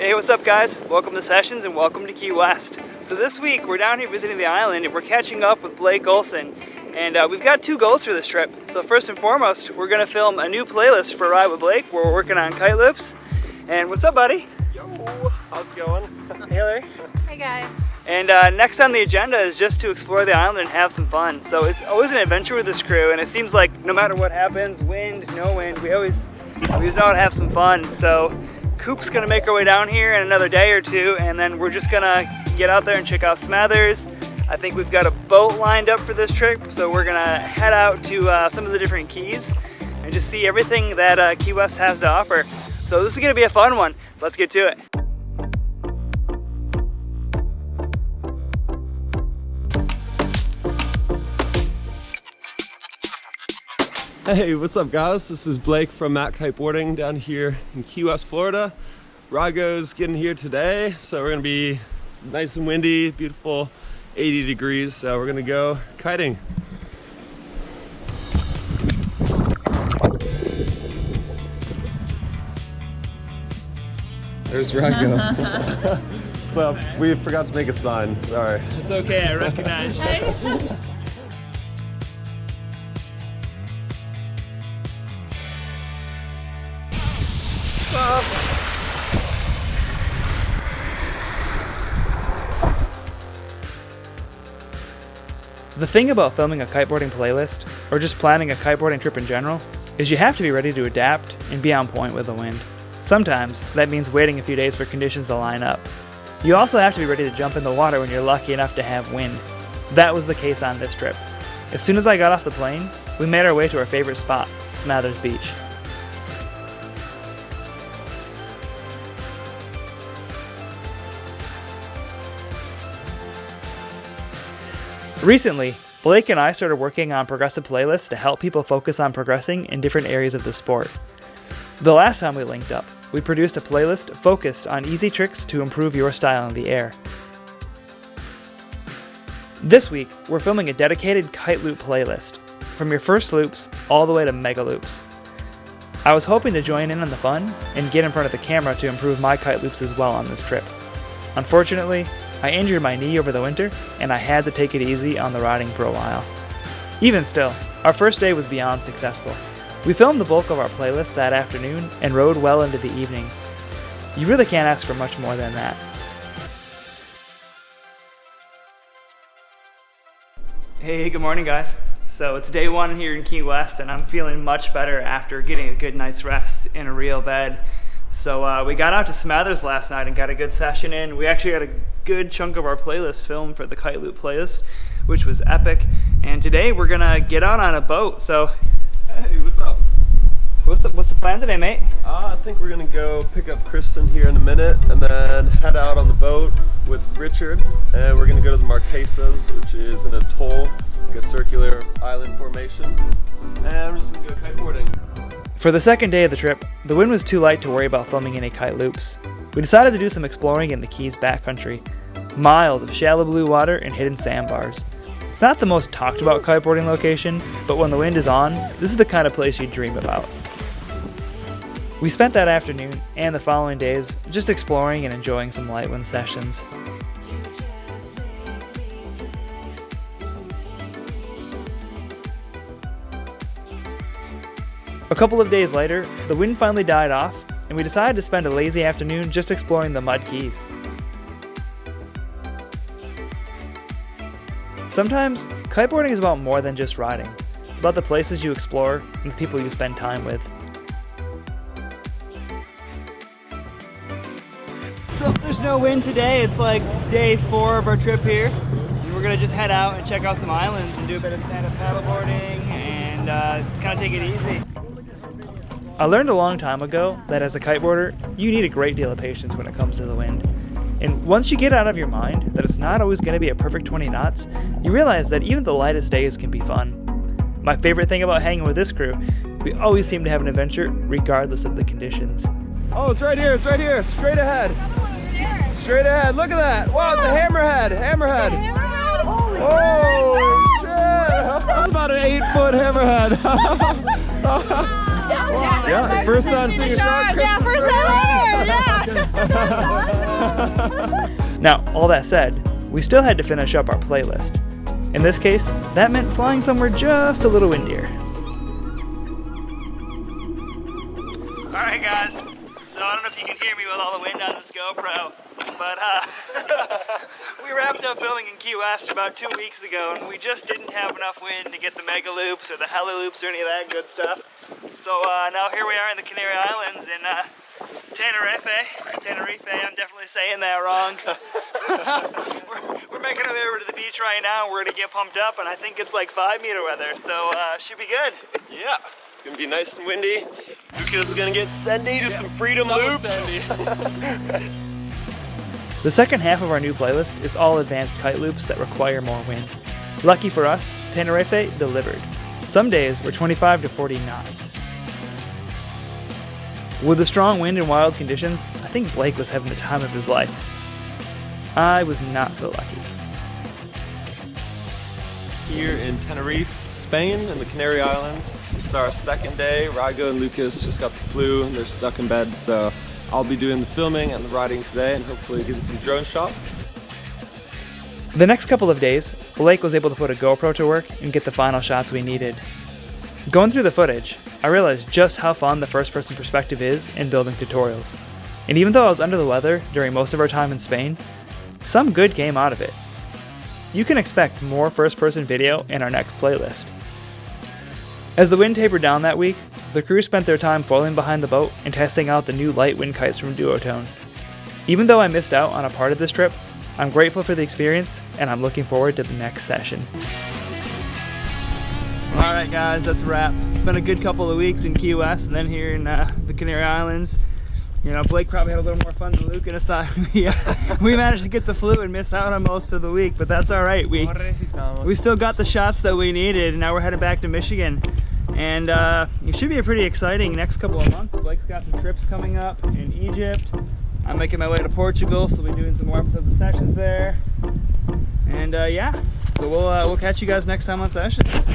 Hey, what's up guys? Welcome to Sessions and welcome to Key West. So this week we're down here visiting the island and we're catching up with Blake Olson. And we've got two goals for this trip. So first and foremost, we're gonna film a new playlist for Ride with Blake where we're working on Kiteloops. And what's up, buddy? Yo, how's it going? Hey, Hillary. Hey guys. And next on the agenda is just to explore the island and have some fun. So it's always an adventure with this crew, and it seems like no matter what happens, wind, no wind, we always know how to have some fun. So Coop's gonna make our way down here in another day or two, and then we're just gonna get out there and check out Smathers. I think we've got a boat lined up for this trip, so we're gonna head out to some of the different keys and just see everything that Key West has to offer. So this is gonna be a fun one. Let's get to it. Hey, what's up guys? This is Blake from MACkite Kiteboarding down here in Key West, Florida. Rygo's getting here today, so we're gonna be nice and windy, beautiful 80 degrees, so we're gonna go kiting. There's Rygo. What's up? We forgot to make a sign, sorry. It's okay, I recognize you. The thing about filming a kiteboarding playlist, or just planning a kiteboarding trip in general, is you have to be ready to adapt and be on point with the wind. Sometimes that means waiting a few days for conditions to line up. You also have to be ready to jump in the water when you're lucky enough to have wind. That was the case on this trip. As soon as I got off the plane, we made our way to our favorite spot, Smathers Beach. Recently, Blake and I started working on progressive playlists to help people focus on progressing in different areas of the sport. The last time we linked up, we produced a playlist focused on easy tricks to improve your style in the air. This week, we're filming a dedicated Kiteloop playlist, from your first loops all the way to mega loops. I was hoping to join in on the fun and get in front of the camera to improve my kite loops as well on this trip. Unfortunately, I injured my knee over the winter, and I had to take it easy on the riding for a while. Even still, our first day was beyond successful. We filmed the bulk of our playlist that afternoon and rode well into the evening. You really can't ask for much more than that. Hey, good morning guys. So it's day one here in Key West, and I'm feeling much better after getting a good night's rest in a real bed. So we got out to Smathers last night and got a good session in. We actually got a good chunk of our playlist filmed for the Kiteloop playlist, which was epic. And today we're gonna get out on a boat. So, Hey, what's up? so what's the plan today, mate? I think we're gonna go pick up Kristen here in a minute and then head out on the boat with Richard, and we're gonna go to the Marquesas, which is an atoll, like a circular island formation, and we're just gonna go kiteboarding. For the second day of the trip, the wind was too light to worry about filming any kite loops. We decided to do some exploring in the Keys backcountry. Miles of shallow blue water and hidden sandbars. It's not the most talked about kiteboarding location, but when the wind is on, this is the kind of place you dream about. We spent that afternoon and the following days just exploring and enjoying some light wind sessions. A couple of days later, the wind finally died off, and we decided to spend a lazy afternoon just exploring the mud keys. Sometimes, kiteboarding is about more than just riding. It's about the places you explore and the people you spend time with. So there's no wind today. It's like day 4 of our trip here. And we're gonna just head out and check out some islands and do a bit of stand-up paddleboarding and kind of take it easy. I learned a long time ago that as a kiteboarder, you need a great deal of patience when it comes to the wind. And once you get out of your mind that it's not always going to be a perfect 20 knots, you realize that even the lightest days can be fun. My favorite thing about hanging with this crew, we always seem to have an adventure regardless of the conditions. Oh, it's right here, straight ahead. Straight ahead, look at that. Wow, it's a hammerhead. Oh, shit. That's about an 8-foot hammerhead. Yeah, first time seeing a shark. Yeah, first time ever. Yeah. Now, all that said, we still had to finish up our playlist. In this case, that meant flying somewhere just a little windier. Alright guys, so I don't know if you can hear me with all the wind on this GoPro, but we wrapped up filming in Key West about 2 weeks ago, and we just didn't have enough wind to get the mega loops or the heli loops or any of that good stuff. So now here we are in the Canary Islands in Tenerife, I'm definitely saying that wrong. we're making our way over to the beach right now, we're gonna get pumped up, and I think it's like 5-meter weather, so should be good. Yeah, it's gonna be nice and windy. Luca's gonna get sendy to some freedom loops. The second half of our new playlist is all advanced kite loops that require more wind. Lucky for us, Tenerife delivered. Some days were 25 to 40 knots. With the strong wind and wild conditions, I think Blake was having the time of his life. I was not so lucky. Here in Tenerife, Spain, in the Canary Islands. It's our second day. Rygo and Lucas just got the flu and they're stuck in bed, so I'll be doing the filming and the riding today and hopefully getting some drone shots. The next couple of days, Blake was able to put a GoPro to work and get the final shots we needed. Going through the footage, I realized just how fun the first-person perspective is in building tutorials. And even though I was under the weather during most of our time in Spain, some good came out of it. You can expect more first-person video in our next playlist. As the wind tapered down that week, the crew spent their time foiling behind the boat and testing out the new light wind kites from Duotone. Even though I missed out on a part of this trip, I'm grateful for the experience and I'm looking forward to the next session. Alright guys, that's a wrap. It's been a good couple of weeks in Key West and then here in the Canary Islands. You know, Blake probably had a little more fun than Luke, and aside, we managed to get the flu and miss out on most of the week, but that's alright. We still got the shots that we needed, and now we're headed back to Michigan. And it should be a pretty exciting next couple of months. Blake's got some trips coming up in Egypt. I'm making my way to Portugal, so we'll be doing some more episodes of Sessions there. And yeah, so we'll catch you guys next time on Sessions.